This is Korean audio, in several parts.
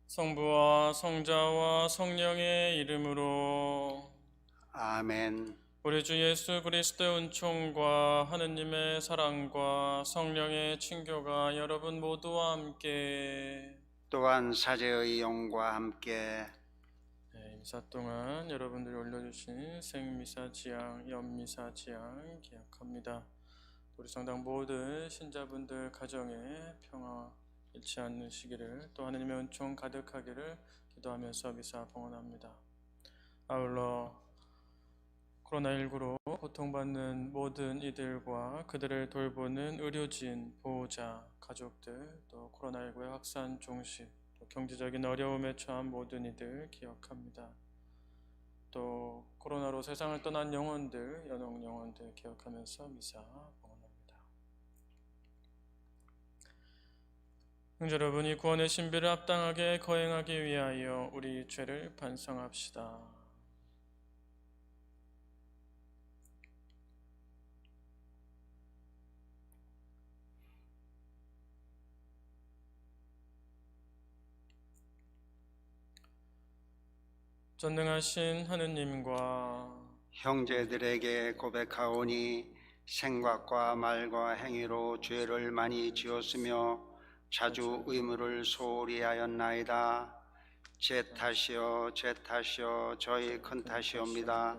성부와 성자와 성령의 이름으로. 아멘. 우리 주 예수 그리스도의 은총과 하느님의 사랑과 성령의 친교가 여러분 모두와 함께. 또한 사제의 영과 함께. 미사 동안 여러분들이 올려주신 생미사 지향, 연미사 지향 기약합니다. 우리 성당 모든 신자분들 가정에 평화 잃지 않으시기를, 또 하느님의 은총 가득하기를 기도하면서 미사 봉헌합니다. 아울러 코로나19로 고통받는 모든 이들과 그들을 돌보는 의료진, 보호자, 가족들, 또 코로나19의 확산 종식, 또 경제적인 어려움에 처한 모든 이들 기억합니다. 또 코로나로 세상을 떠난 영혼들, 연옥 영혼들 기억하면서 미사 봉헌합니다. 형제 여러분, 이 구원의 신비를 합당하게 거행하기 위하여 우리 죄를 반성합시다. 전능하신 하느님과 형제들에게 고백하오니 생각과 말과 행위로 죄를 많이 지었으며 자주 의무를 소홀히 하였나이다. 제 탓이여 제 탓이여 저희 큰 탓이옵니다.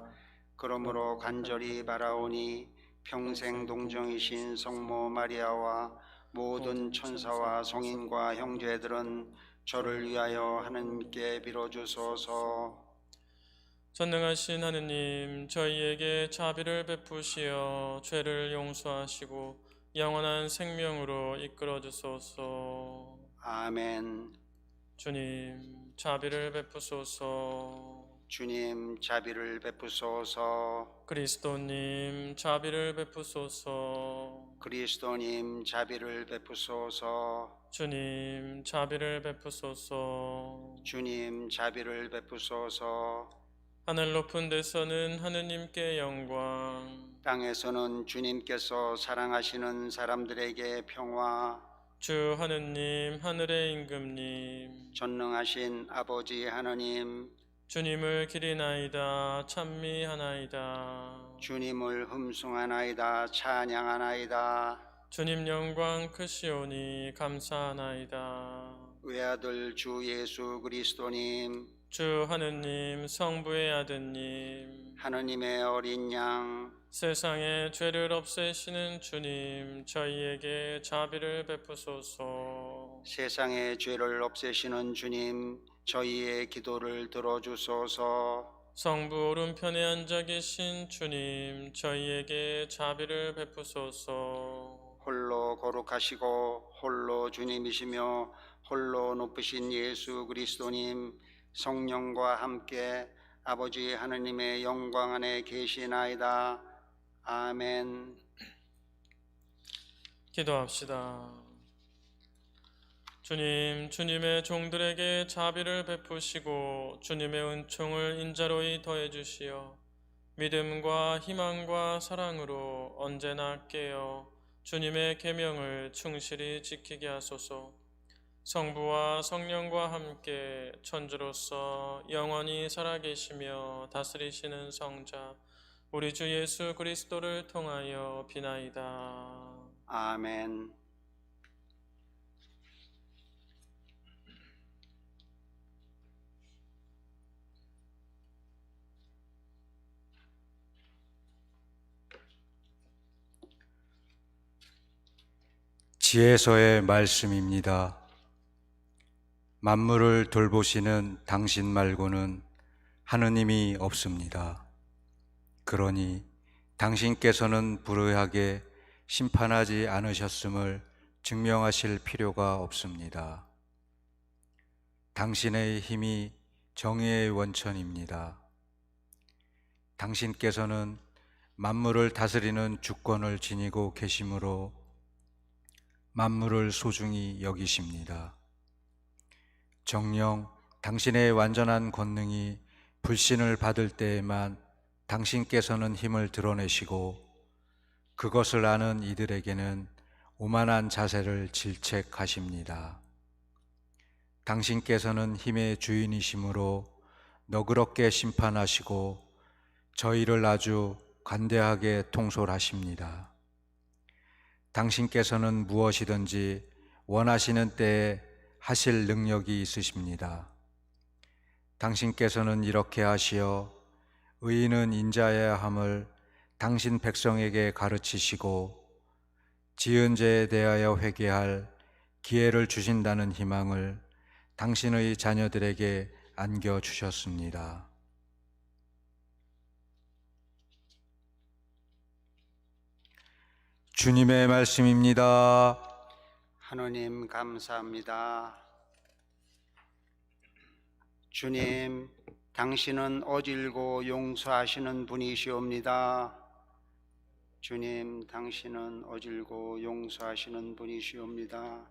그러므로 간절히 바라오니 평생 동정이신 성모 마리아와 모든 천사와 성인과 형제들은 저를 위하여 하느님께 빌어주소서. 전능하신 하느님, 저희에게 자비를 베푸시어 죄를 용서하시고 영원한 생명으로 이끌어 주소서. 아멘. 주님, 자비를 베푸소서. 주님 자비를 베푸소서. 그리스도님, 자비를 베푸소서. 그리스도님 자비를 베푸소서. 주님, 자비를 베푸소서. 주님 자비를 베푸소서. 하늘 높은 데서는 하느님께 영광, 땅에서는 주님께서 사랑하시는 사람들에게 평화. 주 하느님, 하늘의 임금님, 전능하신 아버지 하나님, 주님을 기리나이다, 찬미하나이다. 주님을 흠숭하나이다, 찬양하나이다. 주님 영광 크시오니 감사하나이다. 외아들 주 예수 그리스도님, 주 하느님, 성부의 아드님, 하느님의 어린 양, 세상의 죄를 없애시는 주님, 저희에게 자비를 베푸소서. 세상의 죄를 없애시는 주님, 저희의 기도를 들어주소서. 성부 오른편에 앉아 계신 주님, 저희에게 자비를 베푸소서. 홀로 거룩하시고 홀로 주님이시며 홀로 높으신 예수 그리스도님, 성령과 함께 아버지 하느님의 영광 안에 계시나이다. 아멘. 기도합시다. 주님, 주님의 종들에게 자비를 베푸시고 주님의 은총을 인자로이 더해 주시어 믿음과 희망과 사랑으로 언제나 깨어 주님의 계명을 충실히 지키게 하소서. 성부와 성령과 함께 천주로서 영원히 살아계시며 다스리시는 성자 우리 주 예수 그리스도를 통하여 비나이다. 아멘. 지혜서의 말씀입니다. 만물을 돌보시는 당신 말고는 하느님이 없습니다. 그러니 당신께서는 불의하게 심판하지 않으셨음을 증명하실 필요가 없습니다. 당신의 힘이 정의의 원천입니다. 당신께서는 만물을 다스리는 주권을 지니고 계시므로 만물을 소중히 여기십니다. 정녕 당신의 완전한 권능이 불신을 받을 때에만 당신께서는 힘을 드러내시고 그것을 아는 이들에게는 오만한 자세를 질책하십니다. 당신께서는 힘의 주인이시므로 너그럽게 심판하시고 저희를 아주 관대하게 통솔하십니다. 당신께서는 무엇이든지 원하시는 때에 하실 능력이 있으십니다. 당신께서는 이렇게 하시어 의인은 인자해야 함을 당신 백성에게 가르치시고 지은 죄에 대하여 회개할 기회를 주신다는 희망을 당신의 자녀들에게 안겨주셨습니다. 주님의 말씀입니다. 하느님 감사합니다. 주님, 당신은 어질고 용서하시는 분이시옵니다. 주님, 당신은 어질고 용서하시는 분이시옵니다.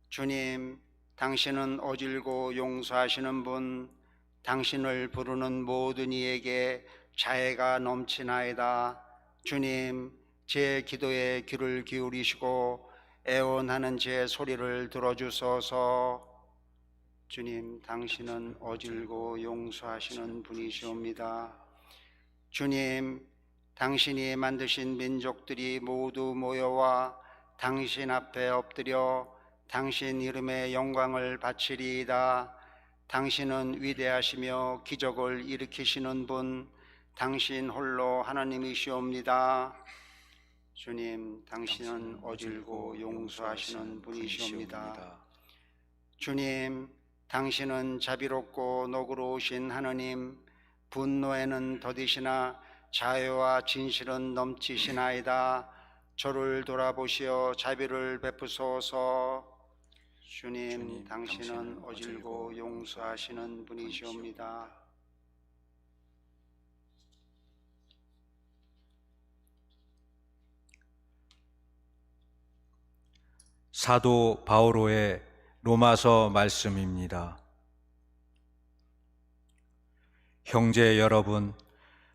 주님, 당신은 어질고 용서하시는 분, 당신을 부르는 모든 이에게 자애가 넘치나이다. 주님, 제 기도에 귀를 기울이시고 애원하는 제 소리를 들어주소서. 주님, 당신은 어질고 용서하시는 분이시옵니다. 주님, 당신이 만드신 민족들이 모두 모여와 당신 앞에 엎드려 당신 이름의 영광을 바치리이다. 당신은 위대하시며 기적을 일으키시는 분, 당신 홀로 하나님이시옵니다. 주님, 당신은 어질고 용서하시는 분이시옵니다. 주님, 당신은 자비롭고 너그러우신 하느님, 분노에는 더디시나 자애와 진실은 넘치시나이다. 저를 돌아보시어 자비를 베푸소서. 주님, 당신은 어질고 용서하시는 분이시옵니다. 사도 바오로의 로마서 말씀입니다. 형제 여러분,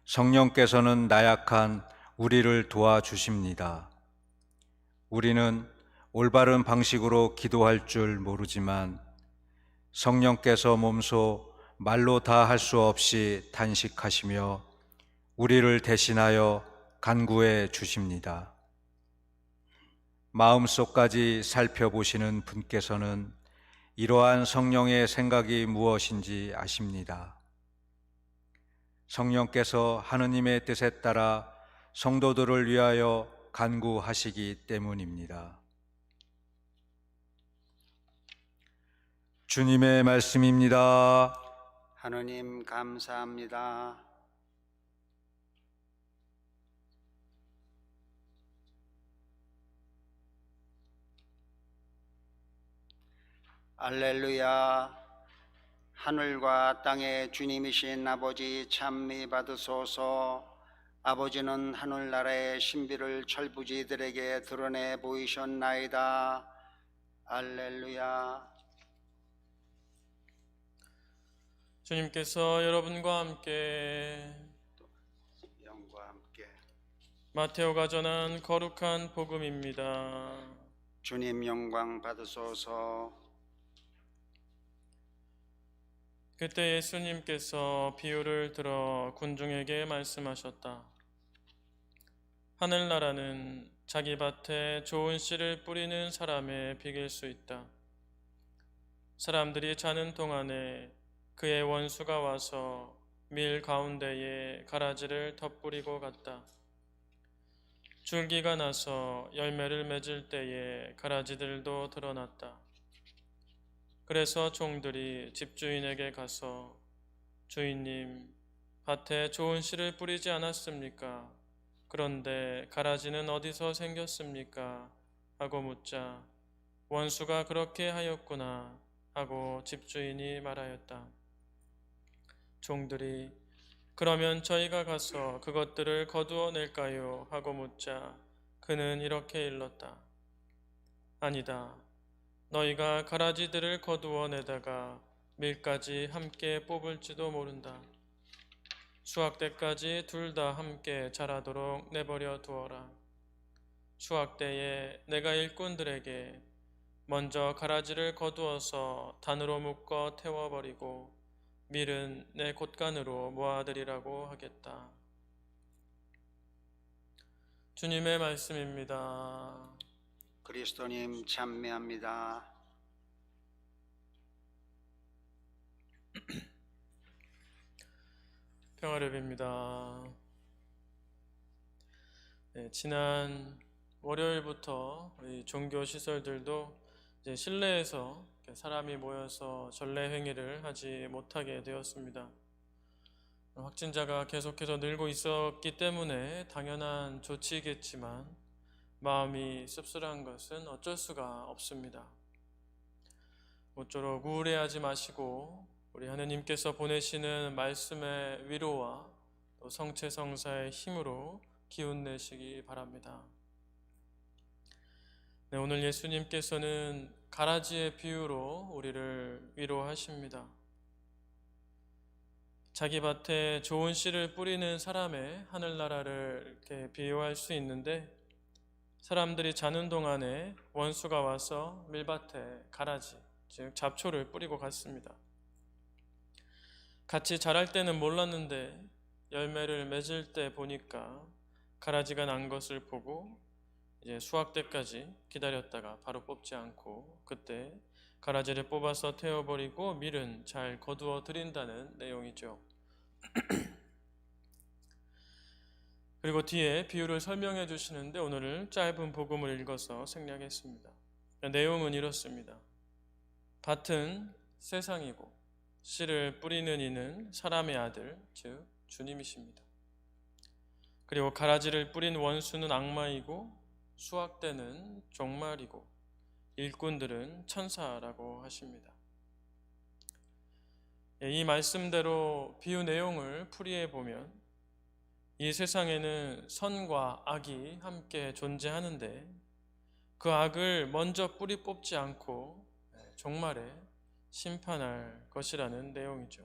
성령께서는 나약한 우리를 도와주십니다. 우리는 올바른 방식으로 기도할 줄 모르지만 성령께서 몸소 말로 다 할 수 없이 탄식하시며 우리를 대신하여 간구해 주십니다. 마음속까지 살펴보시는 분께서는 이러한 성령의 생각이 무엇인지 아십니다. 성령께서 하느님의 뜻에 따라 성도들을 위하여 간구하시기 때문입니다. 주님의 말씀입니다. 하느님 감사합니다. 알렐루야. 하늘과 땅의 주님이신 아버지 찬미 받으소서. 아버지는 하늘나라의 신비를 철부지들에게 드러내 보이셨나이다. 알렐루야. 주님께서 여러분과 함께 영과 함께. 마테오가 전한 거룩한 복음입니다. 주님 영광 받으소서. 그때 예수님께서 비유를 들어 군중에게 말씀하셨다. 하늘나라는 자기 밭에 좋은 씨를 뿌리는 사람의 비길 수 있다. 사람들이 자는 동안에 그의 원수가 와서 밀 가운데에 가라지를 덧뿌리고 갔다. 줄기가 나서 열매를 맺을 때에 가라지들도 드러났다. 그래서 종들이 집주인에게 가서 주인님, 밭에 좋은 씨를 뿌리지 않았습니까? 그런데 가라지는 어디서 생겼습니까? 하고 묻자 원수가 그렇게 하였구나 하고 집주인이 말하였다. 종들이 그러면 저희가 가서 그것들을 거두어 낼까요? 하고 묻자 그는 이렇게 일렀다. 아니다. 너희가 가라지들을 거두어 내다가 밀까지 함께 뽑을지도 모른다. 수확 때까지 둘 다 함께 자라도록 내버려 두어라. 수확 때에 내가 일꾼들에게 먼저 가라지를 거두어서 단으로 묶어 태워버리고 밀은 내 곳간으로 모아들이라고 하겠다. 주님의 말씀입니다. 그리스도님 찬미합니다. 평화를 빕니다. 네, 지난 월요일부터 이 종교 시설들도 이제 실내에서 사람이 모여서 전례 행위를 하지 못하게 되었습니다. 확진자가 계속해서 늘고 있었기 때문에 당연한 조치이겠지만 마음이 씁쓸한 것은 어쩔 수가 없습니다. 모쪼록 우울해하지 마시고 우리 하느님께서 보내시는 말씀의 위로와 또 성체성사의 힘으로 기운내시기 바랍니다. 네, 오늘 예수님께서는 가라지의 비유로 우리를 위로하십니다. 자기 밭에 좋은 씨를 뿌리는 사람의 하늘나라를 이렇게 비유할 수 있는데, 사람들이 자는 동안에 원수가 와서 밀밭에 가라지, 즉 잡초를 뿌리고 갔습니다. 같이 자랄 때는 몰랐는데 열매를 맺을 때 보니까 가라지가 난 것을 보고 이제 수확 때까지 기다렸다가 바로 뽑지 않고 그때 가라지를 뽑아서 태워버리고 밀은 잘 거두어 드린다는 내용이죠. 그리고 뒤에 비유를 설명해 주시는데 오늘은 짧은 복음을 읽어서 생략했습니다. 내용은 이렇습니다. 밭은 세상이고 씨를 뿌리는 이는 사람의 아들, 즉 주님이십니다. 그리고 가라지를 뿌린 원수는 악마이고 수확 때는 종말이고 일꾼들은 천사라고 하십니다. 이 말씀대로 비유 내용을 풀이해 보면 이 세상에는 선과 악이 함께 존재하는데 그 악을 먼저 뿌리 뽑지 않고 종말에 심판할 것이라는 내용이죠.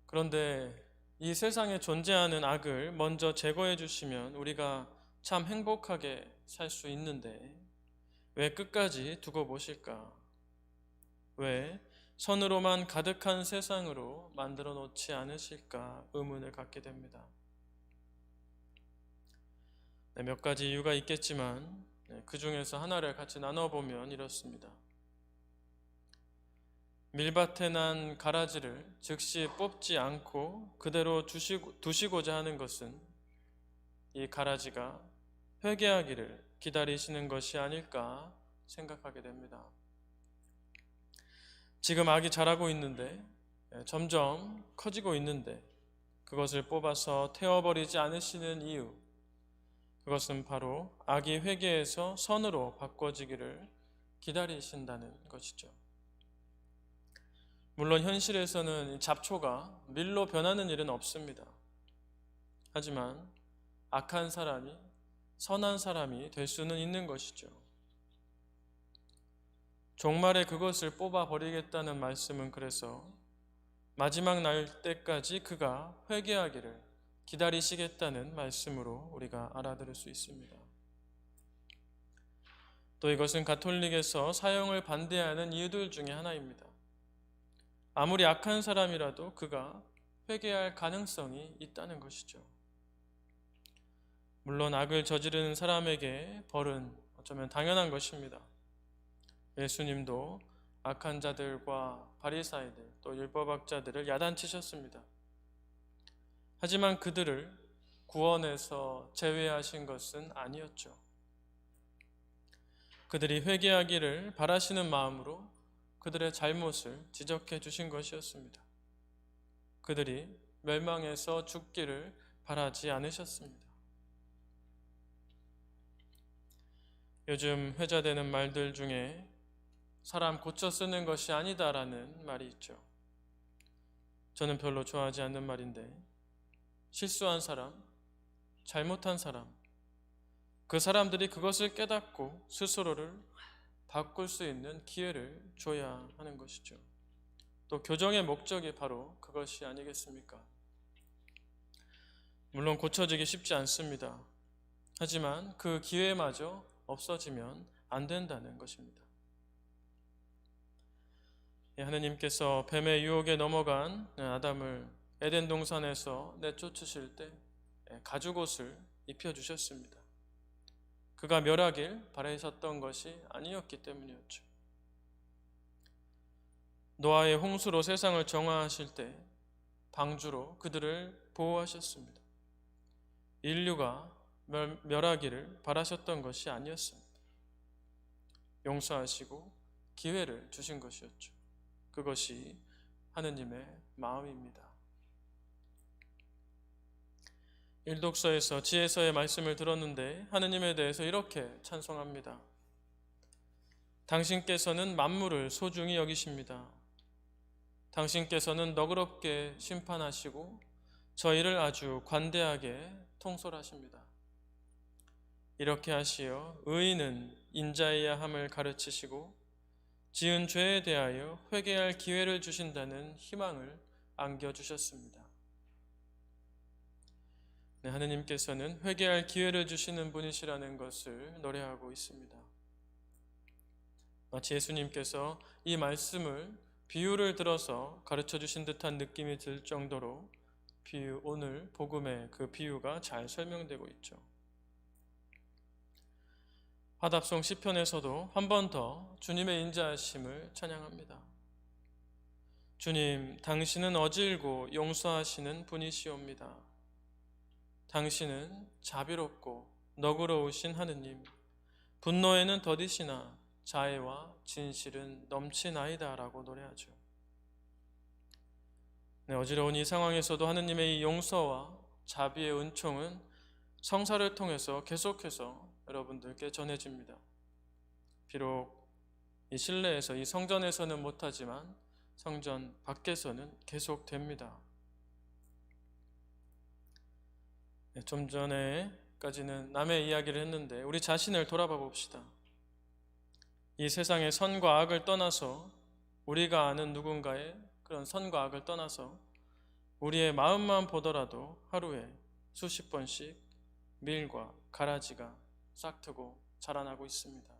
그런데 이 세상에 존재하는 악을 먼저 제거해 주시면 우리가 참 행복하게 살 수 있는데 왜 끝까지 두고 보실까? 왜 선으로만 가득한 세상으로 만들어 놓지 않으실까 의문을 갖게 됩니다. 몇 가지 이유가 있겠지만 그 중에서 하나를 같이 나눠보면 이렇습니다. 밀밭에 난 가라지를 즉시 뽑지 않고 그대로 두시고자 하는 것은 이 가라지가 회개하기를 기다리시는 것이 아닐까 생각하게 됩니다. 지금 악이 자라고 있는데 점점 커지고 있는데 그것을 뽑아서 태워버리지 않으시는 이유, 그것은 바로 악이 회개해서 선으로 바꿔지기를 기다리신다는 것이죠. 물론 현실에서는 잡초가 밀로 변하는 일은 없습니다. 하지만 악한 사람이 선한 사람이 될 수는 있는 것이죠. 종말에 그것을 뽑아버리겠다는 말씀은 그래서 마지막 날 때까지 그가 회개하기를 기다리시겠다는 말씀으로 우리가 알아들을 수 있습니다. 또 이것은 가톨릭에서 사형을 반대하는 이유들 중에 하나입니다. 아무리 악한 사람이라도 그가 회개할 가능성이 있다는 것이죠. 물론 악을 저지르는 사람에게 벌은 어쩌면 당연한 것입니다. 예수님도 악한 자들과 바리사이들 또 율법학자들을 야단치셨습니다. 하지만 그들을 구원에서 제외하신 것은 아니었죠. 그들이 회개하기를 바라시는 마음으로 그들의 잘못을 지적해 주신 것이었습니다. 그들이 멸망해서 죽기를 바라지 않으셨습니다. 요즘 회자되는 말들 중에 사람 고쳐 쓰는 것이 아니다라는 말이 있죠. 저는 별로 좋아하지 않는 말인데 실수한 사람, 잘못한 사람, 그 사람들이 그것을 깨닫고 스스로를 바꿀 수 있는 기회를 줘야 하는 것이죠. 또 교정의 목적이 바로 그것이 아니겠습니까? 물론 고쳐지기 쉽지 않습니다. 하지만 그 기회마저 없어지면 안 된다는 것입니다. 하느님께서 뱀의 유혹에 넘어간 아담을 에덴 동산에서 내쫓으실 때 가죽옷을 입혀주셨습니다. 그가 멸하길 바라셨던 것이 아니었기 때문이었죠. 노아의 홍수로 세상을 정화하실 때 방주로 그들을 보호하셨습니다. 인류가 멸하기를 바라셨던 것이 아니었습니다. 용서하시고 기회를 주신 것이었죠. 그것이 하느님의 마음입니다. 일독서에서 지혜서의 말씀을 들었는데 하느님에 대해서 이렇게 찬송합니다. 당신께서는 만물을 소중히 여기십니다. 당신께서는 너그럽게 심판하시고 저희를 아주 관대하게 통솔하십니다. 이렇게 하시어 의인은 인자해야 함을 가르치시고 지은 죄에 대하여 회개할 기회를 주신다는 희망을 안겨주셨습니다. 하느님께서는 회개할 기회를 주시는 분이시라는 것을 노래하고 있습니다. 마치 예수님께서 이 말씀을 비유를 들어서 가르쳐 주신 듯한 느낌이 들 정도로 오늘 복음의 그 비유가 잘 설명되고 있죠. 화답송 시편에서도 한 번 더 주님의 인자하심을 찬양합니다. 주님, 당신은 어질고 용서하시는 분이시옵니다. 당신은 자비롭고 너그러우신 하느님, 분노에는 더디시나 자애와 진실은 넘치나이다 라고 노래하죠. 어지러운 이 상황에서도 하느님의 이 용서와 자비의 은총은 성사를 통해서 계속해서 여러분들께 전해집니다. 비록 이 실내에서, 이 성전에서는 못하지만 성전 밖에서는 계속됩니다. 좀 전에까지는 남의 이야기를 했는데 우리 자신을 돌아봐 봅시다. 이 세상의 선과 악을 떠나서, 우리가 아는 누군가의 그런 선과 악을 떠나서 우리의 마음만 보더라도 하루에 수십 번씩 밀과 가라지가 싹트고 자라나고 있습니다.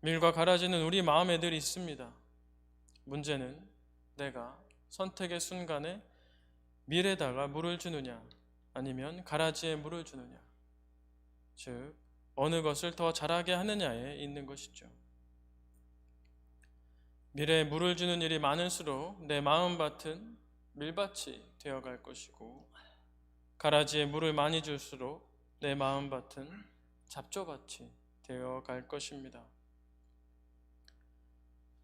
밀과 가라지는 우리 마음에 늘 있습니다. 문제는 내가 선택의 순간에 밀에다가 물을 주느냐 아니면 가라지에 물을 주느냐, 즉 어느 것을 더 자라게 하느냐에 있는 것이죠. 밀에 물을 주는 일이 많을수록 내 마음밭은 밀밭이 되어갈 것이고, 가라지에 물을 많이 줄수록 내 마음밭은 잡초밭이 되어갈 것입니다.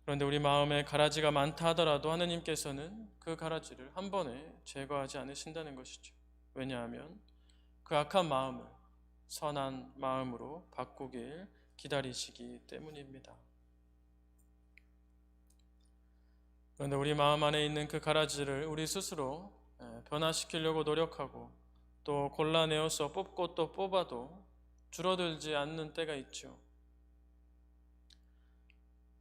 그런데 우리 마음에 가라지가 많다 하더라도 하느님께서는 그 가라지를 한 번에 제거하지 않으신다는 것이죠. 왜냐하면 그 악한 마음을 선한 마음으로 바꾸길 기다리시기 때문입니다. 그런데 우리 마음 안에 있는 그 가라지를 우리 스스로 변화시키려고 노력하고 또 골라내어서 뽑고 또 뽑아도 줄어들지 않는 때가 있죠.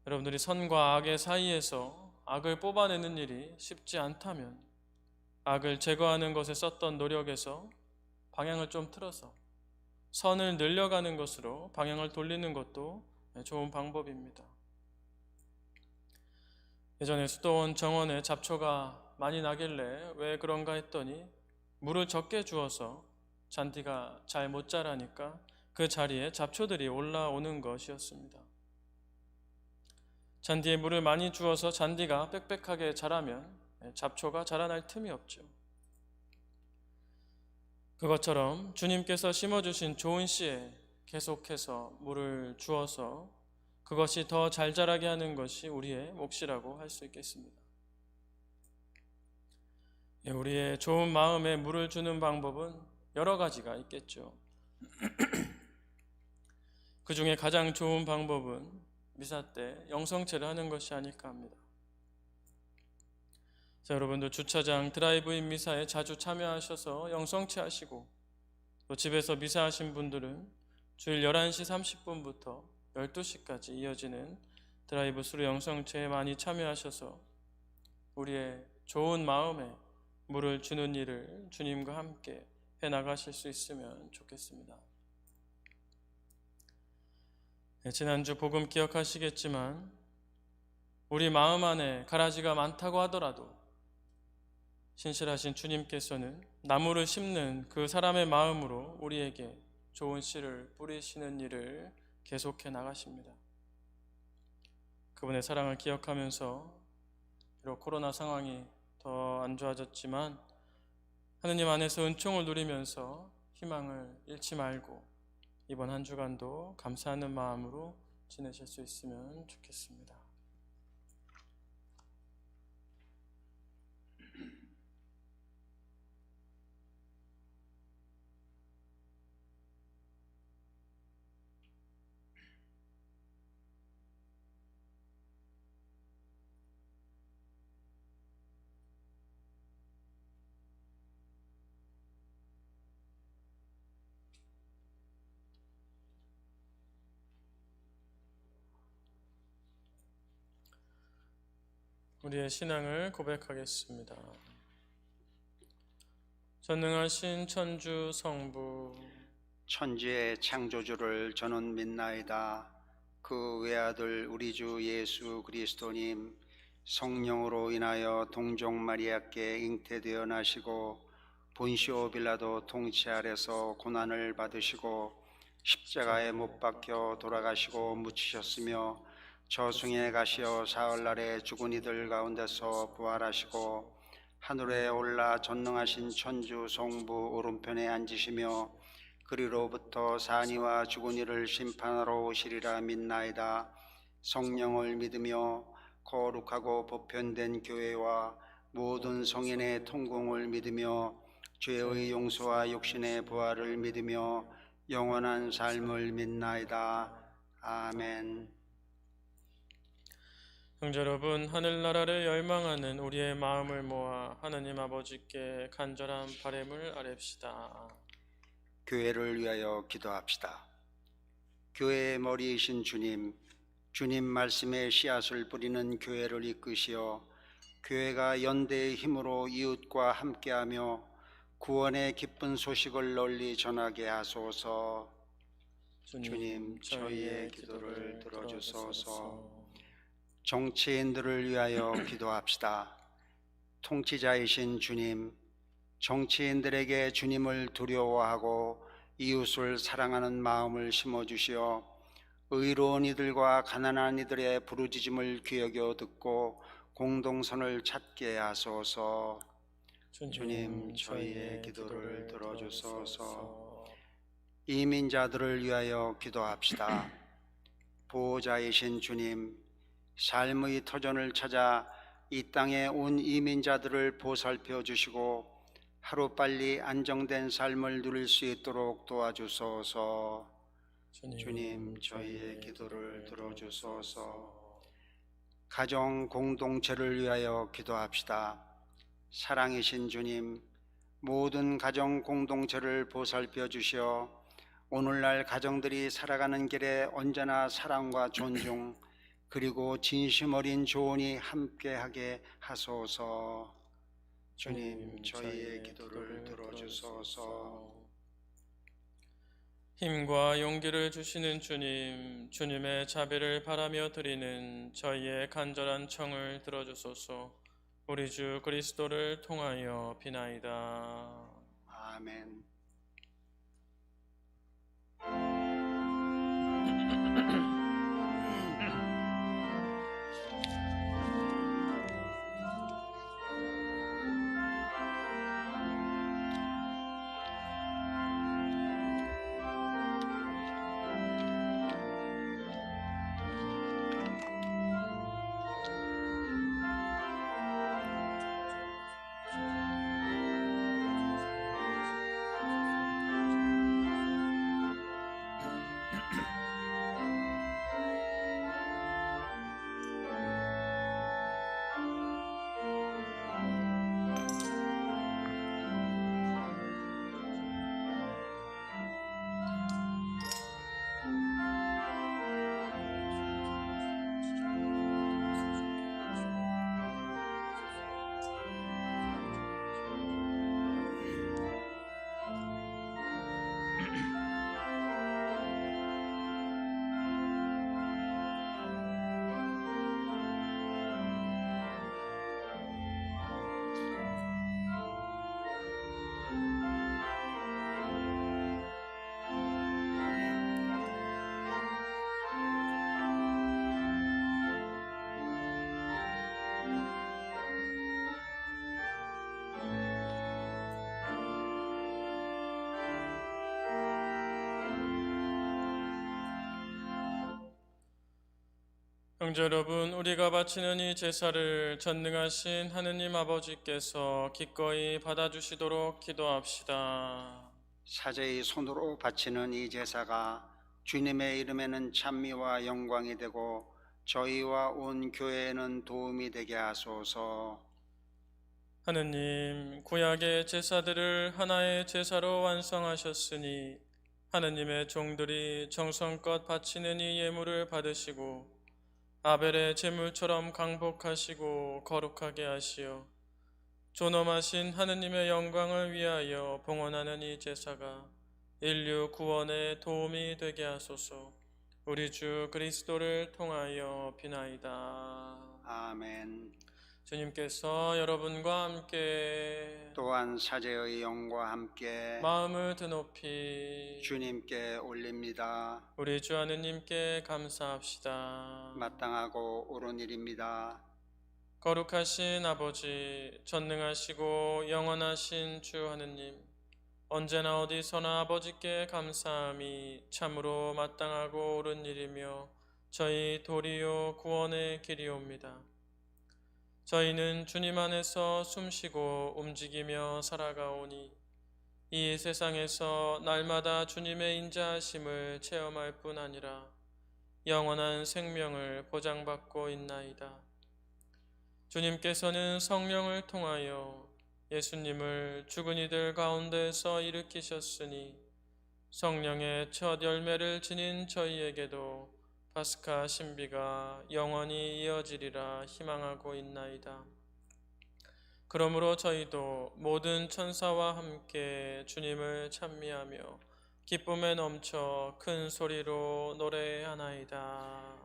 여러분들이 선과 악의 사이에서 악을 뽑아내는 일이 쉽지 않다면 악을 제거하는 것에 썼던 노력에서 방향을 좀 틀어서 선을 늘려가는 것으로 방향을 돌리는 것도 좋은 방법입니다. 예전에 수도원 정원에 잡초가 많이 나길래 왜 그런가 했더니 물을 적게 주어서 잔디가 잘 못 자라니까 그 자리에 잡초들이 올라오는 것이었습니다. 잔디에 물을 많이 주어서 잔디가 빽빽하게 자라면 잡초가 자라날 틈이 없죠. 그것처럼 주님께서 심어주신 좋은 씨에 계속해서 물을 주어서 그것이 더 잘 자라게 하는 것이 우리의 몫이라고 할 수 있겠습니다. 우리의 좋은 마음에 물을 주는 방법은 여러 가지가 있겠죠. 그 중에 가장 좋은 방법은 미사 때 영성체를 하는 것이 아닐까 합니다. 자, 여러분들 주차장 드라이브인 미사에 자주 참여하셔서 영성체 하시고, 또 집에서 미사하신 분들은 주일 11시 30분부터 12시까지 이어지는 드라이브 스루 영성체에 많이 참여하셔서 우리의 좋은 마음에 물을 주는 일을 주님과 함께 해나가실 수 있으면 좋겠습니다. 지난주 복음 기억하시겠지만 우리 마음 안에 가라지가 많다고 하더라도 신실하신 주님께서는 나무를 심는 그 사람의 마음으로 우리에게 좋은 씨를 뿌리시는 일을 계속해 나가십니다. 그분의 사랑을 기억하면서 비록 코로나 상황이 더 안 좋아졌지만 하느님 안에서 은총을 누리면서 희망을 잃지 말고 이번 한 주간도 감사하는 마음으로 지내실 수 있으면 좋겠습니다. 우리의 신앙을 고백하겠습니다. 전능하신 천주 성부 천지의 창조주를 저는 믿나이다. 그 외아들 우리 주 예수 그리스도님 성령으로 인하여 동정 마리아께 잉태되어 나시고 본시오 빌라도 통치 아래서 고난을 받으시고 십자가에 못 박혀 돌아가시고 묻히셨으며 저승에 가시어 사흘날에 죽은 이들 가운데서 부활하시고 하늘에 올라 전능하신 천주 성부 오른편에 앉으시며 그리로부터 산이와 죽은 이를 심판하러 오시리라 믿나이다. 성령을 믿으며 거룩하고 보편된 교회와 모든 성인의 통공을 믿으며 죄의 용서와 육신의 부활을 믿으며 영원한 삶을 믿나이다. 아멘. 형제 여러분, 하늘나라를 열망하는 우리의 마음을 모아 하느님 아버지께 간절한 바람을 아뢰시다. 교회를 위하여 기도합시다. 교회의 머리이신 주님, 주님 말씀의 씨앗을 뿌리는 교회를 이끄시어 교회가 연대의 힘으로 이웃과 함께하며 구원의 기쁜 소식을 널리 전하게 하소서. 주님, 저희의 기도를 들어주소서. 정치인들을 위하여 기도합시다. 통치자이신 주님, 정치인들에게 주님을 두려워하고 이웃을 사랑하는 마음을 심어주시어 의로운 이들과 가난한 이들의 부르짖음을 귀 여겨 듣고 공동선을 찾게 하소서. 주님, 저희의 기도를 들어주소서. 이민자들을 위하여 기도합시다. 보호자이신 주님, 삶의 터전을 찾아 이 땅에 온 이민자들을 보살펴 주시고 하루빨리 안정된 삶을 누릴 수 있도록 도와주소서. 주님, 저희의 기도를 들어주소서. 가정 공동체를 위하여 기도합시다. 사랑이신 주님, 모든 가정 공동체를 보살펴 주시어 오늘날 가정들이 살아가는 길에 언제나 사랑과 존중 그리고 진심 어린 조언이 함께하게 하소서. 주님, 저희의 기도를 들어주소서. 힘과 용기를 주시는 주님, 주님의 자비를 바라며 드리는 저희의 간절한 청을 들어주소서. 우리 주 그리스도를 통하여 비나이다. 아멘. 형제 여러분, 우리가 바치는 이 제사를 전능하신 하느님 아버지께서 기꺼이 받아주시도록 기도합시다. 사제의 손으로 바치는 이 제사가 주님의 이름에는 찬미와 영광이 되고 저희와 온 교회에는 도움이 되게 하소서. 하느님, 구약의 제사들을 하나의 제사로 완성하셨으니 하느님의 종들이 정성껏 바치는 이 예물을 받으시고 아벨의 제물처럼 강복하시고 거룩하게 하시어 존엄하신 하느님의 영광을 위하여 봉헌하는 이 제사가 인류 구원에 도움이 되게 하소서. 우리 주 그리스도를 통하여 비나이다. 아멘. 주님께서 여러분과 함께 또한 사제의 영과 함께 마음을 드높이 주님께 올립니다. 우리 주 하느님께 감사합시다. 마땅하고 옳은 일입니다. 거룩하신 아버지, 전능하시고 영원하신 주 하느님, 언제나 어디서나 아버지께 감사함이 참으로 마땅하고 옳은 일이며 저희 도리요 구원의 길이옵니다. 저희는 주님 안에서 숨쉬고 움직이며 살아가오니 이 세상에서 날마다 주님의 인자하심을 체험할 뿐 아니라 영원한 생명을 보장받고 있나이다. 주님께서는 성령을 통하여 예수님을 죽은 이들 가운데서 일으키셨으니 성령의 첫 열매를 지닌 저희에게도 파스카 신비가 영원히 이어지리라 희망하고 있나이다. 그러므로 저희도 모든 천사와 함께 주님을 찬미하며 기쁨에 넘쳐 큰 소리로 노래하나이다.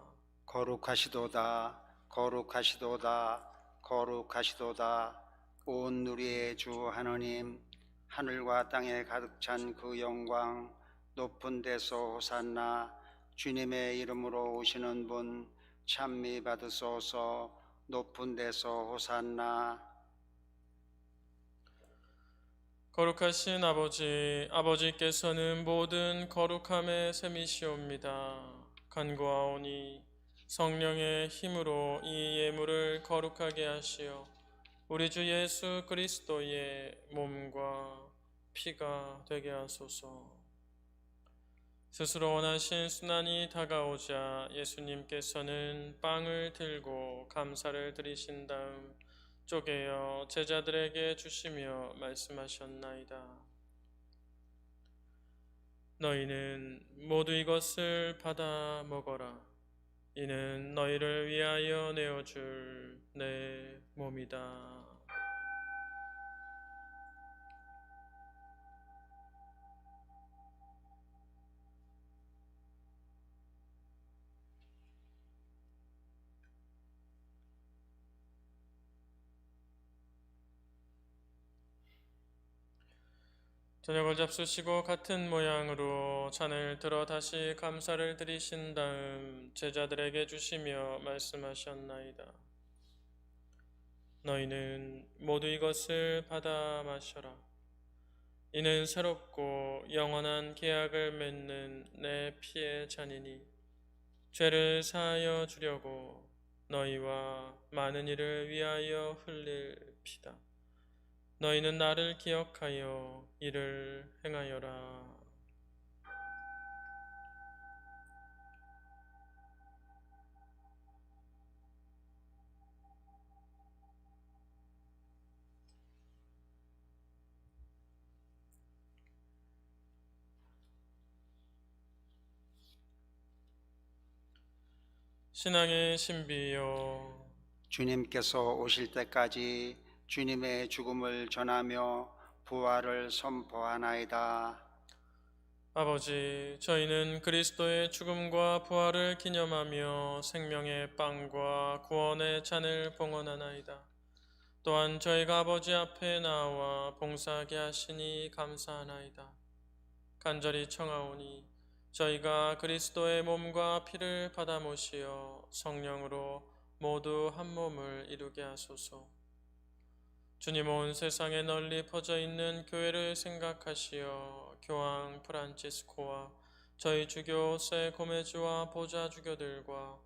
거룩하시도다, 거룩하시도다, 거룩하시도다. 온 누리의 주 하느님, 하늘과 땅에 가득 찬 그 영광, 높은 데서 호산나. 주님의 이름으로 오시는 분 찬미 받으소서. 높은 데서 호산나. 거룩하신 아버지, 아버지께서는 모든 거룩함의 셈이시옵니다. 간구하오니 성령의 힘으로 이 예물을 거룩하게 하시어 우리 주 예수 그리스도의 몸과 피가 되게 하소서. 스스로 원하신 순환이 다가오자 예수님께서는 빵을 들고 감사를 드리신 다음 쪼개어 제자들에게 주시며 말씀하셨나이다. 너희는 모두 이것을 받아 먹어라. 이는 너희를 위하여 내어줄 내 몸이다. 저녁을 잡수시고 같은 모양으로 잔을 들어 다시 감사를 드리신 다음 제자들에게 주시며 말씀하셨나이다. 너희는 모두 이것을 받아 마셔라. 이는 새롭고 영원한 계약을 맺는 내 피의 잔이니 죄를 사하여 주려고 너희와 많은 이를 위하여 흘릴 피다. 너희는 나를 기억하여 이를 행하여라. 신앙의 신비요, 주님께서 오실 때까지 주님의 죽음을 전하며 부활을 선포하나이다. 아버지, 저희는 그리스도의 죽음과 부활을 기념하며 생명의 빵과 구원의 잔을 봉헌하나이다. 또한 저희가 아버지 앞에 나와 봉사하게 하시니 감사하나이다. 간절히 청하오니 저희가 그리스도의 몸과 피를 받아 모시어 성령으로 모두 한 몸을 이루게 하소서. 주님, 온 세상에 널리 퍼져 있는 교회를 생각하시어 교황 프란치스코와 저희 주교 세 고메즈와 보좌 주교들과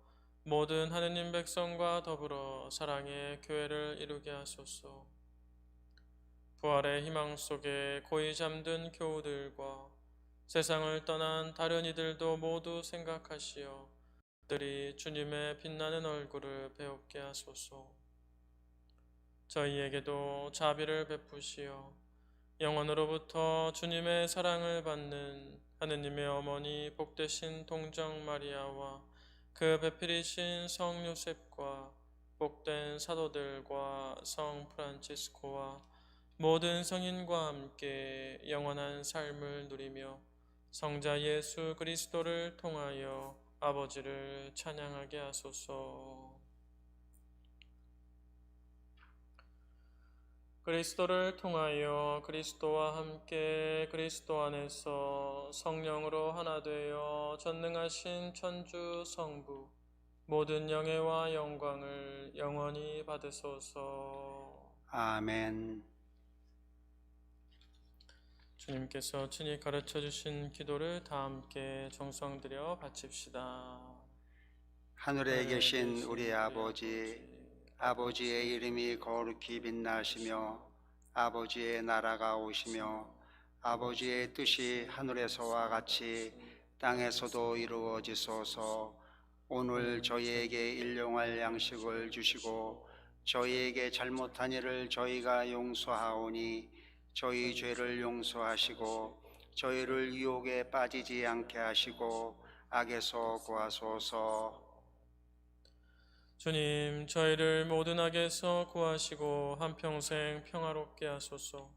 모든 하느님 백성과 더불어 사랑의 교회를 이루게 하소서. 부활의 희망 속에 고이 잠든 교우들과 세상을 떠난 다른 이들도 모두 생각하시어 그들이 주님의 빛나는 얼굴을 배웁게 하소서. 저희에게도 자비를 베푸시어 영원으로부터 주님의 사랑을 받는 하느님의 어머니 복되신 동정 마리아와 그 배필이신 성 요셉과 복된 사도들과 성 프란치스코와 모든 성인과 함께 영원한 삶을 누리며 성자 예수 그리스도를 통하여 아버지를 찬양하게 하소서. 그리스도를 통하여 그리스도와 함께 그리스도 안에서 성령으로 하나 되어 전능하신 천주 성부 모든 영예와 영광을 영원히 받으소서. 아멘. 주님께서 친히 가르쳐 주신 기도를 다 함께 정성들여 바칩시다. 하늘에 계신 우리 아버지, 아버지의 이름이 거룩히 빛나시며 아버지의 나라가 오시며 아버지의 뜻이 하늘에서와 같이 땅에서도 이루어지소서. 오늘 저희에게 일용할 양식을 주시고 저희에게 잘못한 일을 저희가 용서하오니 저희 죄를 용서하시고 저희를 유혹에 빠지지 않게 하시고 악에서 구하소서. 주님, 저희를 모든 악에서 구하시고 한평생 평화롭게 하소서.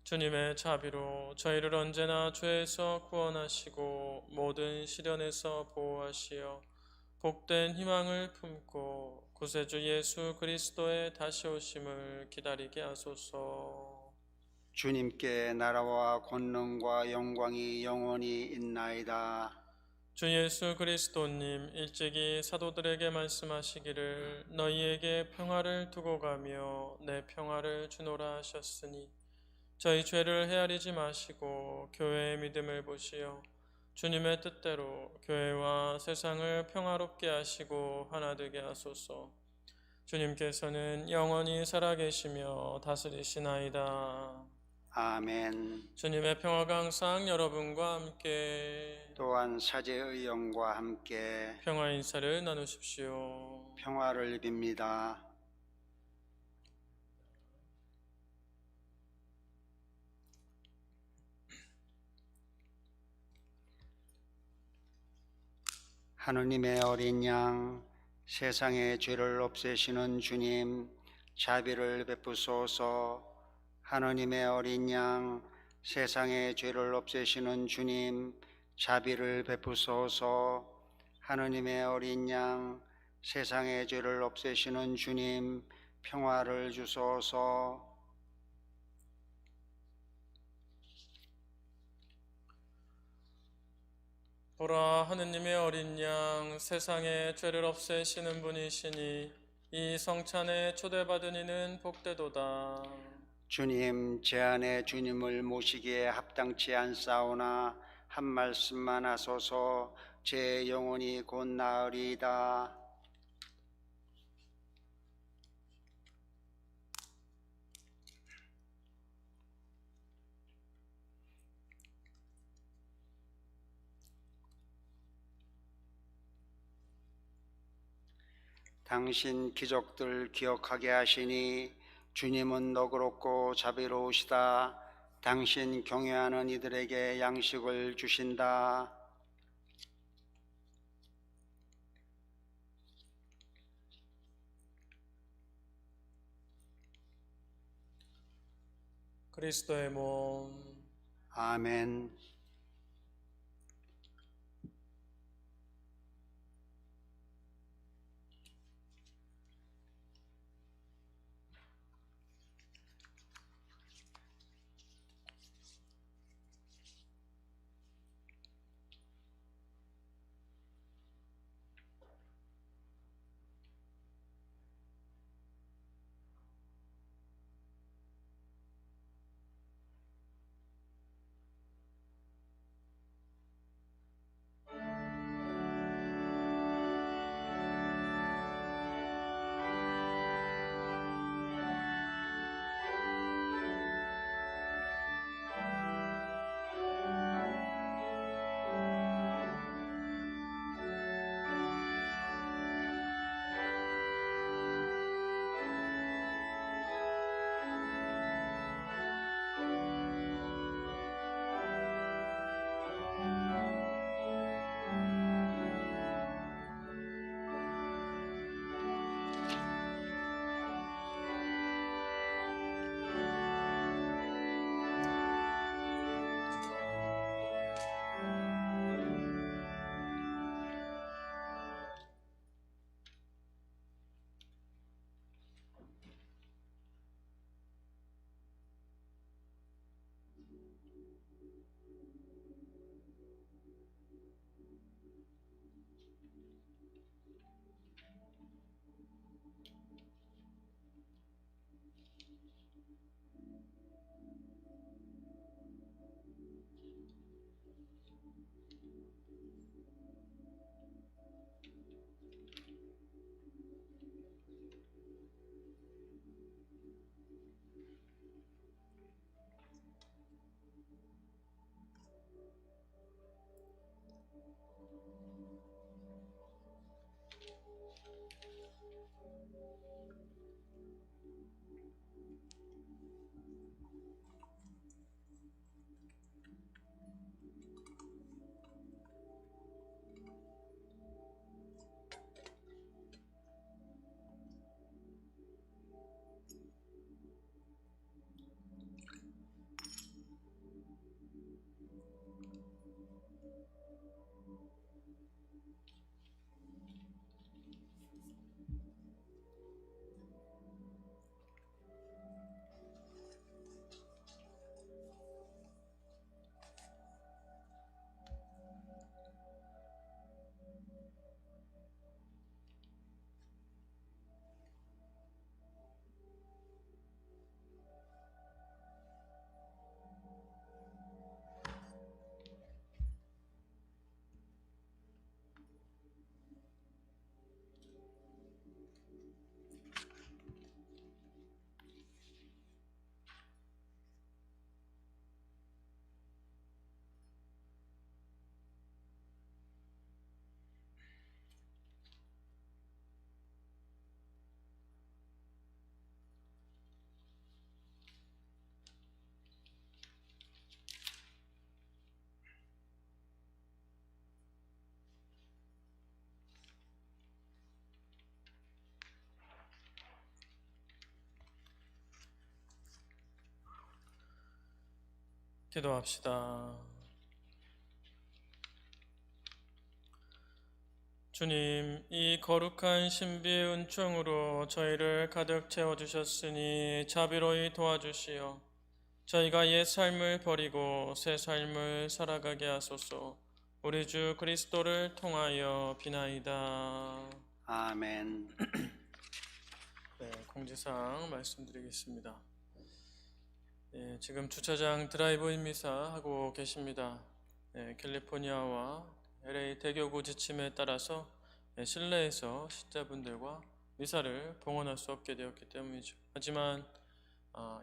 주님의 자비로 저희를 언제나 죄에서 구원하시고 모든 시련에서 보호하시어 복된 희망을 품고 구세주 예수 그리스도의 다시 오심을 기다리게 하소서. 주님께 나라와 권능과 영광이 영원히 있나이다. 주 예수 그리스도님 일찍이 사도들에게 말씀하시기를 너희에게 평화를 두고 가며 내 평화를 주노라 하셨으니 저희 죄를 헤아리지 마시고 교회의 믿음을 보시어 주님의 뜻대로 교회와 세상을 평화롭게 하시고 하나 되게 하소서. 주님께서는 영원히 살아계시며 다스리시나이다. 아멘. 주님의 평화가 항상 여러분과 함께 또한 사제의 영과 함께 평화 인사를 나누십시오. 평화를 빕니다. 하느님의 어린 양, 세상의 죄를 없애시는 주님, 자비를 베푸소서. 하느님의 어린 양, 세상의 죄를 없애시는 주님, 자비를 베푸소서. 하느님의 어린 양, 세상의 죄를 없애시는 주님, 평화를 주소서. 보라, 하느님의 어린 양, 세상의 죄를 없애시는 분이시니 이 성찬에 초대받은 이는 복되도다. 주님, 제 안에 주님을 모시기에 합당치 않사오나 한 말씀만 하소서. 제 영혼이 곧 나으리이다. 당신 기적들 기억하게 하시니 주님은 너그럽고 자비로우시다. 당신 경외하는 이들에게 양식을 주신다. 그리스도의 몸. 아멘. 기도합시다. 주님, 이 거룩한 신비의 은총으로 저희를 가득 채워주셨으니 자비로이 도와주시어 저희가 옛 삶을 버리고 새 삶을 살아가게 하소서. 우리 주 그리스도를 통하여 비나이다. 아멘. 네, 공지사항 말씀드리겠습니다. 지금 주차장 드라이브인 미사 하고 계십니다. 캘리포니아와 LA 대교구 지침에 따라서 실내에서 신자분들과 미사를 봉헌할 수 없게 되었기 때문이죠. 하지만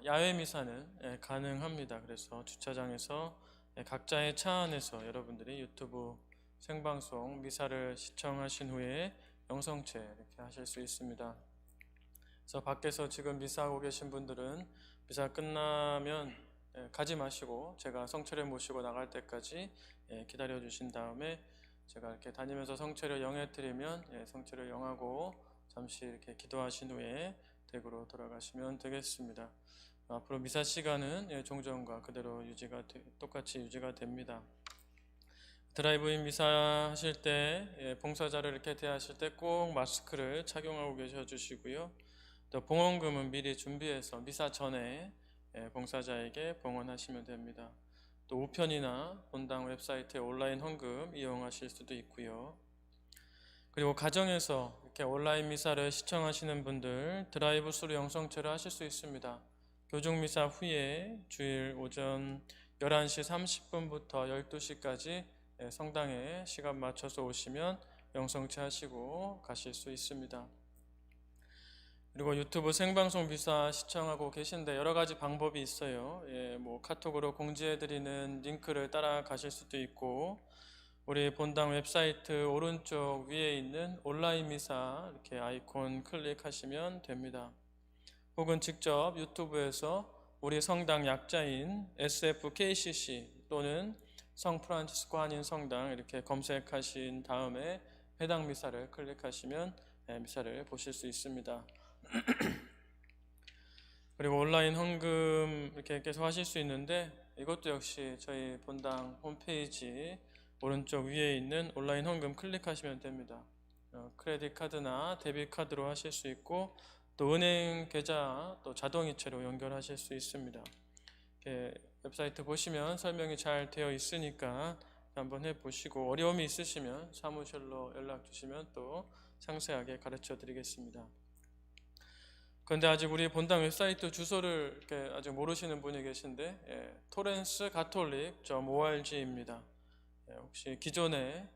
야외 미사는 가능합니다. 그래서 주차장에서 각자의 차 안에서 여러분들이 유튜브 생방송 미사를 시청하신 후에 영성체 이렇게 하실 수 있습니다. 그래서 밖에서 지금 미사하고 계신 분들은 미사 끝나면 가지 마시고 제가 성체를 모시고 나갈 때까지 기다려 주신 다음에 제가 이렇게 다니면서 성체를 영해 드리면 성체를 영하고 잠시 이렇게 기도하신 후에 댁으로 돌아가시면 되겠습니다. 앞으로 미사 시간은 종전과 그대로 똑같이 유지가 됩니다. 드라이브인 미사 하실 때 봉사자를 이렇게 대하실 때 꼭 마스크를 착용하고 계셔 주시고요. 또 봉헌금은 미리 준비해서 미사 전에 봉사자에게 봉헌하시면 됩니다. 또 우편이나 본당 웹사이트의 온라인 헌금 이용하실 수도 있고요. 그리고 가정에서 이렇게 온라인 미사를 시청하시는 분들 드라이브 스루 영성체를 하실 수 있습니다. 교중 미사 후에 주일 오전 11시 30분부터 12시까지 성당에 시간 맞춰서 오시면 영성체 하시고 가실 수 있습니다. 그리고 유튜브 생방송 미사 시청하고 계신데 여러 가지 방법이 있어요. 카톡으로 공지해드리는 링크를 따라가실 수도 있고, 우리 본당 웹사이트 오른쪽 위에 있는 온라인 미사 이렇게 아이콘 클릭하시면 됩니다. 혹은 직접 유튜브에서 우리 성당 약자인 SFKCC 또는 성프란치스코 한인 성당 이렇게 검색하신 다음에 해당 미사를 클릭하시면 미사를 보실 수 있습니다. 그리고 온라인 헌금 이렇게 계속 하실 수 있는데 이것도 역시 저희 본당 홈페이지 오른쪽 위에 있는 온라인 헌금 클릭하시면 됩니다. 크레딧 카드나 데비트 카드로 하실 수 있고 또 은행 계좌 또 자동이체로 연결하실 수 있습니다. 이렇게 웹사이트 보시면 설명이 잘 되어 있으니까 한번 해보시고 어려움이 있으시면 사무실로 연락 주시면 또 상세하게 가르쳐 드리겠습니다. 그런데 아직 우리 본당 웹사이트 주소를 이렇게 아직 모르시는 분이 계신데 torrancecatholic.org입니다. 혹시 기존에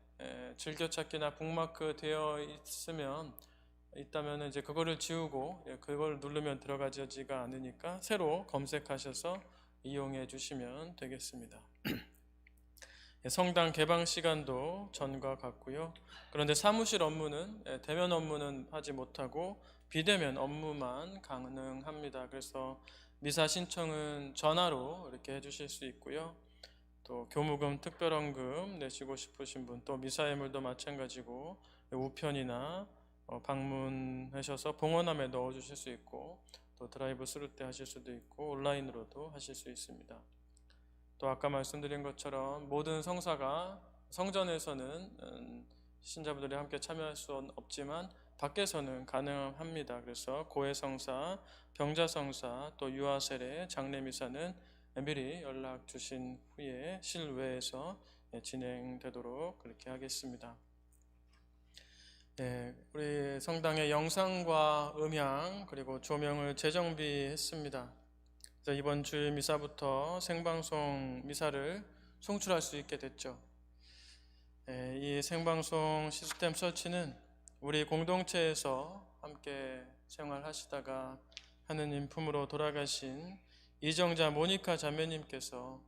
즐겨찾기나 북마크 되어 있다면 이제 그거를 지우고 그걸 누르면 들어가지가 않으니까 새로 검색하셔서 이용해 주시면 되겠습니다. 성당 개방 시간도 전과 같고요. 그런데 사무실 업무는 대면 업무는 하지 못하고 비대면 업무만 가능합니다. 그래서 미사 신청은 전화로 이렇게 해주실 수 있고요. 또 교무금, 특별헌금 내시고 싶으신 분, 또 미사예물도 마찬가지고 우편이나 방문하셔서 봉헌함에 넣어주실 수 있고 또 드라이브 스루 때 하실 수도 있고 온라인으로도 하실 수 있습니다. 또 아까 말씀드린 것처럼 모든 성사가 성전에서는 신자분들이 함께 참여할 수는 없지만 밖에서는 가능합니다. 그래서 고해성사, 병자성사, 또 유아세례, 장례미사는 미리 연락 주신 후에 실외에서 진행되도록 그렇게 하겠습니다. 우리 성당의 영상과 음향 그리고 조명을 재정비했습니다. 그래서 이번 주일 미사부터 생방송 미사를 송출할 수 있게 됐죠. 이 생방송 시스템 설치는 우리 공동체에서 함께 생활하시다가 하느님 품으로 돌아가신 이정자 모니카 자매님께서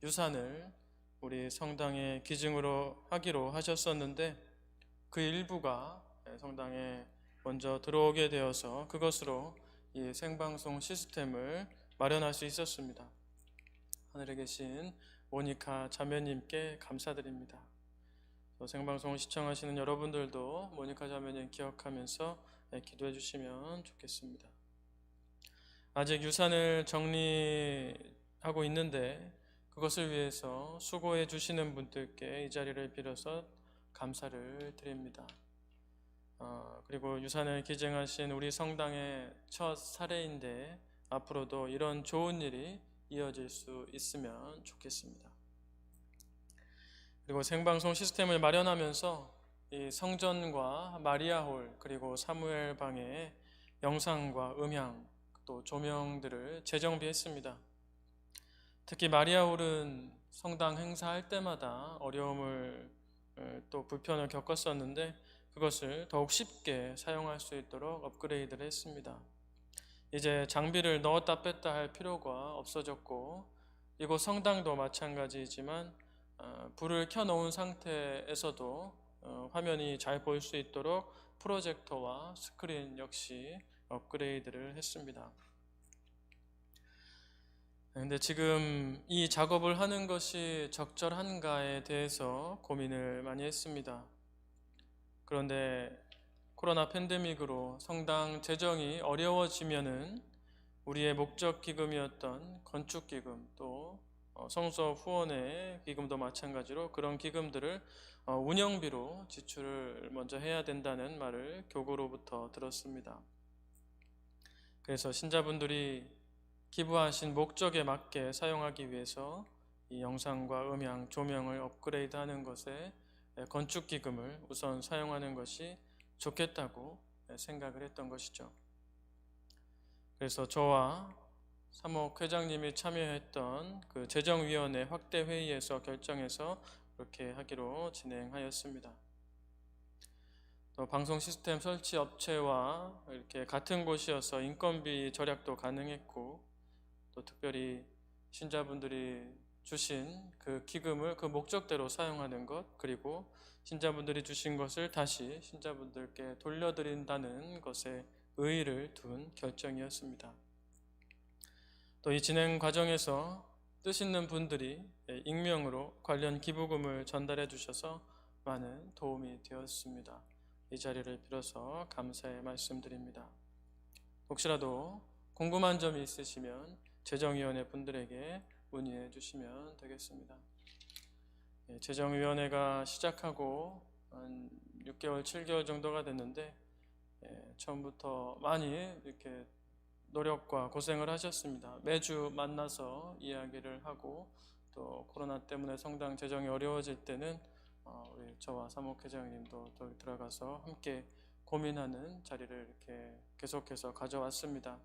유산을 우리 성당의 기증으로 하기로 하셨었는데 그 일부가 성당에 먼저 들어오게 되어서 그것으로 이 생방송 시스템을 마련할 수 있었습니다. 하늘에 계신 모니카 자매님께 감사드립니다. 생방송을 시청하시는 여러분들도 모니카 자매님 기억하면서 기도해 주시면 좋겠습니다. 아직 유산을 하고 있는데 그것을 위해서 수고해 주시는 분들께 이 자리를 빌어서 감사를 드립니다. 그리고 유산을 기증하신 우리 성당의 첫 사례인데 앞으로도 이런 좋은 일이 이어질 수 있으면 좋겠습니다. 그리고 생방송 시스템을 마련하면서 이 성전과 마리아홀 그리고 사무엘 방에 영상과 음향 또 조명들을 재정비했습니다. 특히 마리아홀은 성당 행사할 때마다 어려움을 또 불편을 겪었었는데 그것을 더욱 쉽게 사용할 수 있도록 업그레이드를 했습니다. 이제 장비를 넣었다 뺐다 할 필요가 없어졌고 이곳 성당도 마찬가지이지만 불을 켜놓은 상태에서도 화면이 잘 보일 수 있도록 프로젝터와 스크린 역시 업그레이드를 했습니다. 근데 지금 이 작업을 하는 것이 적절한가에 대해서 고민을 많이 했습니다. 그런데 코로나 팬데믹으로 성당 재정이 어려워지면은 우리의 목적 기금이었던 건축 기금 또 성서 후원의 기금도 마찬가지로 그런 기금들을 운영비로 지출을 먼저 해야 된다는 말을 교구로부터 들었습니다. 그래서 신자분들이 기부하신 목적에 맞게 사용하기 위해서 이 영상과 음향, 조명을 업그레이드하는 것에 건축 기금을 우선 사용하는 것이 좋겠다고 생각을 했던 것이죠. 그래서 저와 사목 회장님이 참여했던 그 재정위원회 확대 회의에서 결정해서 그렇게 하기로 진행하였습니다. 또 방송 시스템 설치 업체와 이렇게 같은 곳이어서 인건비 절약도 가능했고 또 특별히 신자분들이 주신 그 기금을 그 목적대로 사용하는 것 그리고 신자분들이 주신 것을 다시 신자분들께 돌려드린다는 것에 의의를 둔 결정이었습니다. 또 이 진행 과정에서 뜻 있는 분들이 익명으로 관련 기부금을 전달해 주셔서 많은 도움이 되었습니다. 이 자리를 빌어서 감사의 말씀드립니다. 혹시라도 궁금한 점이 있으시면 재정위원회 분들에게 문의해 주시면 되겠습니다. 재정위원회가 시작하고 한 6개월, 7개월 정도가 됐는데 처음부터 많이 이렇게 노력과 고생을 하셨습니다. 매주 만나서 이야기를 하고 또 코로나 때문에 성당 재정이 어려워질 때는 우리 저와 사목 회장님도 들어가서 함께 고민하는 자리를 이렇게 계속해서 가져왔습니다.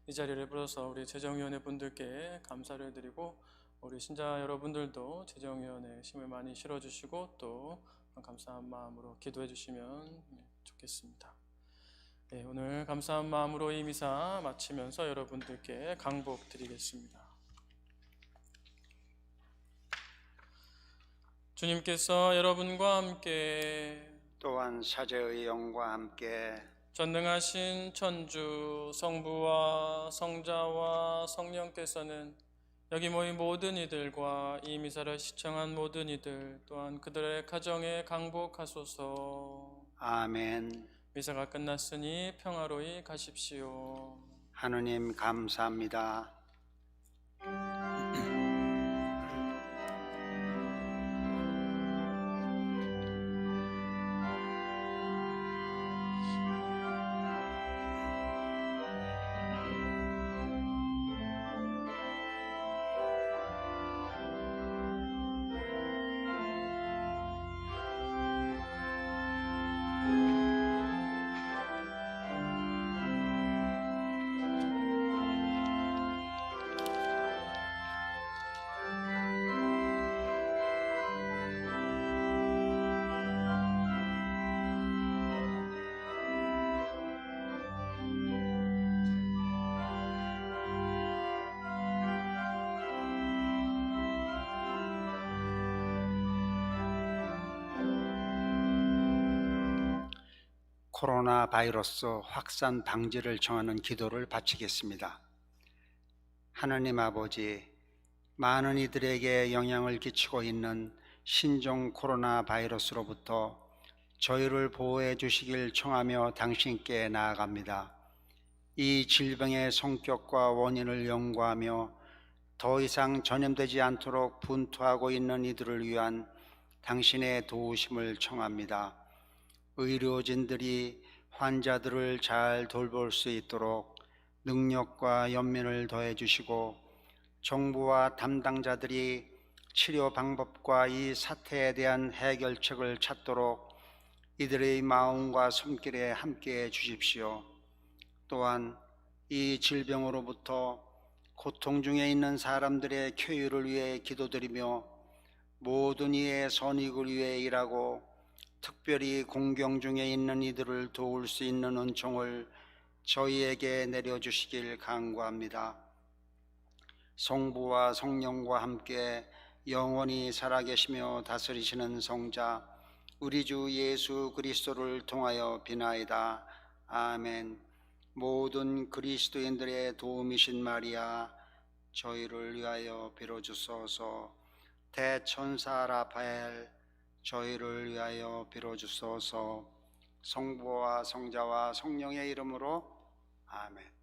이 자리를 빌어서 우리 재정위원회 분들께 감사를 드리고 우리 신자 여러분들도 재정위원회에 힘을 많이 실어주시고 또 감사한 마음으로 기도해 주시면 좋겠습니다. 네, 오늘 감사한 마음으로 이 미사 마치면서 여러분들께 강복 드리겠습니다. 주님께서 여러분과 함께 또한 사제의 영과 함께 전능하신 천주 성부와 성자와 성령께서는 여기 모인 모든 이들과 이 미사를 시청한 모든 이들 또한 그들의 가정에 강복하소서. 아멘. 미사가 끝났으니 평화로이 가십시오. 하느님 감사합니다. 코로나 바이러스 확산 방지를 청하는 기도를 바치겠습니다. 하나님 아버지, 많은 이들에게 영향을 끼치고 있는 신종 코로나 바이러스로부터 저희를 보호해 주시길 청하며 당신께 나아갑니다. 이 질병의 성격과 원인을 연구하며 더 이상 전염되지 않도록 분투하고 있는 이들을 위한 당신의 도우심을 청합니다. 의료진들이 환자들을 잘 돌볼 수 있도록 능력과 연민을 더해 주시고, 정부와 담당자들이 치료 방법과 이 사태에 대한 해결책을 찾도록 이들의 마음과 손길에 함께해 주십시오. 또한 이 질병으로부터 고통 중에 있는 사람들의 쾌유를 위해 기도드리며 모든 이의 선익을 위해 일하고 특별히 공경 중에 있는 이들을 도울 수 있는 은총을 저희에게 내려주시길 간구합니다. 성부와 성령과 함께 영원히 살아계시며 다스리시는 성자 우리 주 예수 그리스도를 통하여 비나이다. 아멘. 모든 그리스도인들의 도움이신 마리아, 저희를 위하여 빌어주소서. 대천사 라파엘, 저희를 위하여 빌어주소서. 성부와 성자와 성령의 이름으로 아멘.